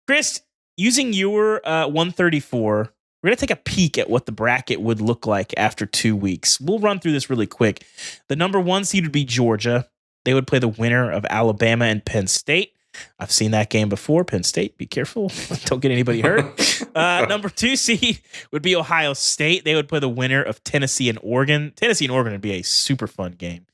Chris, using your 134, we're going to take a peek at what the bracket would look like after 2 weeks. We'll run through this really quick. The number 1 seed would be Georgia. They would play the winner of Alabama and Penn State. I've seen that game before. Penn State, be careful. Don't get anybody hurt. Number 2 seed would be Ohio State. They would play the winner of Tennessee and Oregon. Tennessee and Oregon would be a super fun game.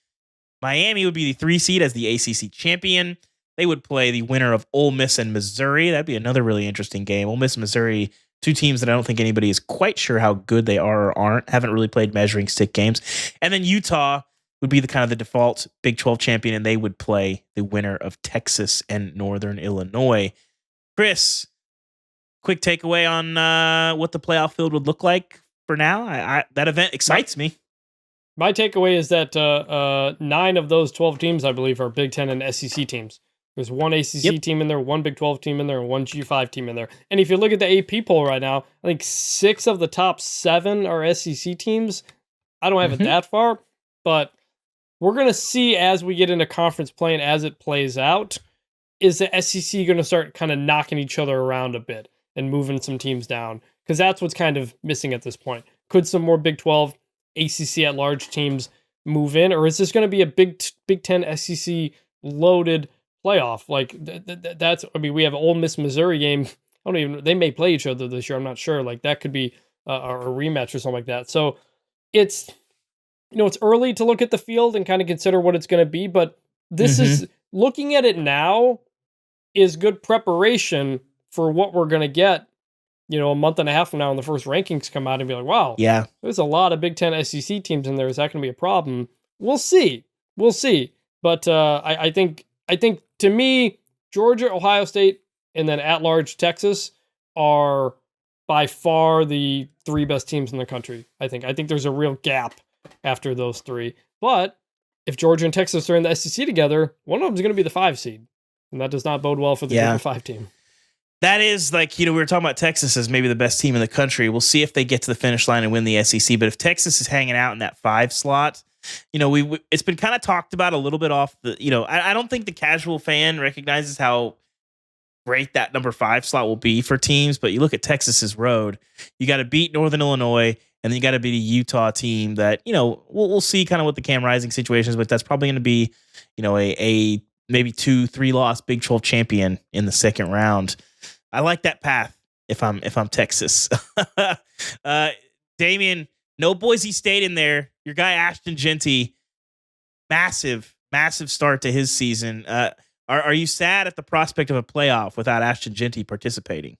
Miami would be the 3 seed as the ACC champion. They would play the winner of Ole Miss and Missouri. That'd be another really interesting game. Ole Miss and Missouri, 2 teams that I don't think anybody is quite sure how good they are or aren't. Haven't really played measuring stick games. And then Utah would be the kind of the default Big 12 champion, and they would play the winner of Texas and Northern Illinois. Chris, quick takeaway on what the playoff field would look like for now. That event excites me. My takeaway is that 9 of those 12 teams, I believe, are Big 10 and SEC teams. There's 1 ACC team in there, 1 Big 12 team in there, and 1 G5 team in there. And if you look at the AP poll right now, I think 6 of the top 7 are SEC teams. I don't have it that far, but we're going to see as we get into conference play and as it plays out, is the SEC going to start kind of knocking each other around a bit and moving some teams down? Because that's what's kind of missing at this point. Could some more Big 12, ACC at large teams move in? Or is this going to be a Big 10 SEC loaded playoff? Like that's, I mean, we have an Ole Miss Missouri game. They may play each other this year. I'm not sure. Like that could be a rematch or something like that. So it's early to look at the field and kind of consider what it's going to be, but this is looking at it now is good preparation for what we're going to get, a month and a half from now when the first rankings come out and be like, wow, yeah, there's a lot of Big 10 SEC teams in there. Is that going to be a problem? We'll see. But I think to me, Georgia, Ohio State, and then at large Texas are by far the 3 best teams in the country. I think there's a real gap after those 3. But if Georgia and Texas are in the SEC together, one of them is going to be the 5 seed. And that does not bode well for the Group of 5 team. That is like, we were talking about Texas as maybe the best team in the country. We'll see if they get to the finish line and win the SEC. But if Texas is hanging out in that 5 slot, it's been kind of talked about a little bit off the, I don't think the casual fan recognizes how great that number 5 slot will be for teams. But you look at Texas's road, you got to beat Northern Illinois, and then you got to beat a Utah team that, we'll see kind of what the Cam Rising situation is, but that's probably going to be, a maybe 2-3 loss Big 12 champion in the second round. I like that path if I'm Texas. Damien, no Boise State in there. Your guy Ashton Genty, massive start to his season. Are you sad at the prospect of a playoff without Ashton Genty participating?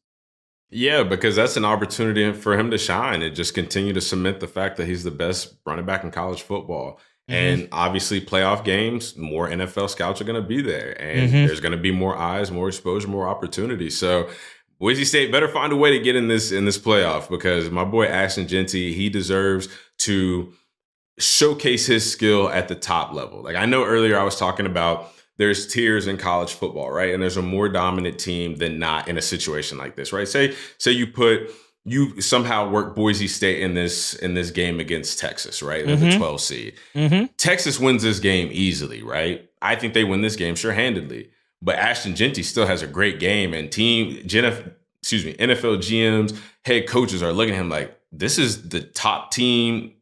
Yeah, because that's an opportunity for him to shine and just continue to cement the fact that he's the best running back in college football. And obviously playoff games, more NFL scouts are going to be there, and there's going to be more eyes, more exposure, more opportunity. So Boise State better find a way to get in this playoff, because my boy Ashton Genty, he deserves to showcase his skill at the top level. Like I know earlier I was talking about there's tiers in college football, right? And there's a more dominant team than not in a situation like this, right? Say you somehow work Boise State in this game against Texas, right? They're the 12 seed. Texas wins this game easily, right? I think they win this game sure-handedly. But Ashton Genty still has a great game, and NFL GMs, head coaches are looking at him like, this is the top team.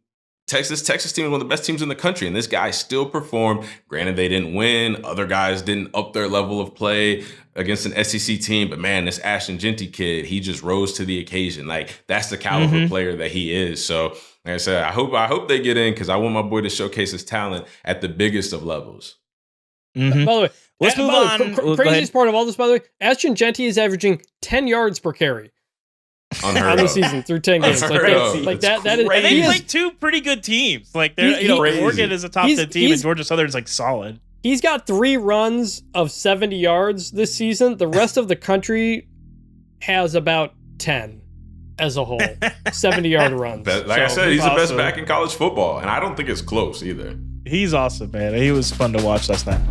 Texas team is one of the best teams in the country, and this guy still performed. Granted, they didn't win. Other guys didn't up their level of play against an SEC team, but man, this Ashton Genty kid, he just rose to the occasion. Like that's the caliber player that he is. So, like I said, I hope they get in, because I want my boy to showcase his talent at the biggest of levels. By the way, let's move on. Craziest part of all this, by the way, Ashton Genty is averaging 10 yards per carry on the season through 10 games. Like that is. And they play 2 pretty good teams. Like they're, Oregon is a top 10 team, and Georgia Southern's like solid. He's got 3 runs of 70 yards this season. The rest of the country has about 10 as a whole. 70-yard runs. I said, he's the best back in college football, and I don't think it's close either. He's awesome, man. He was fun to watch last night.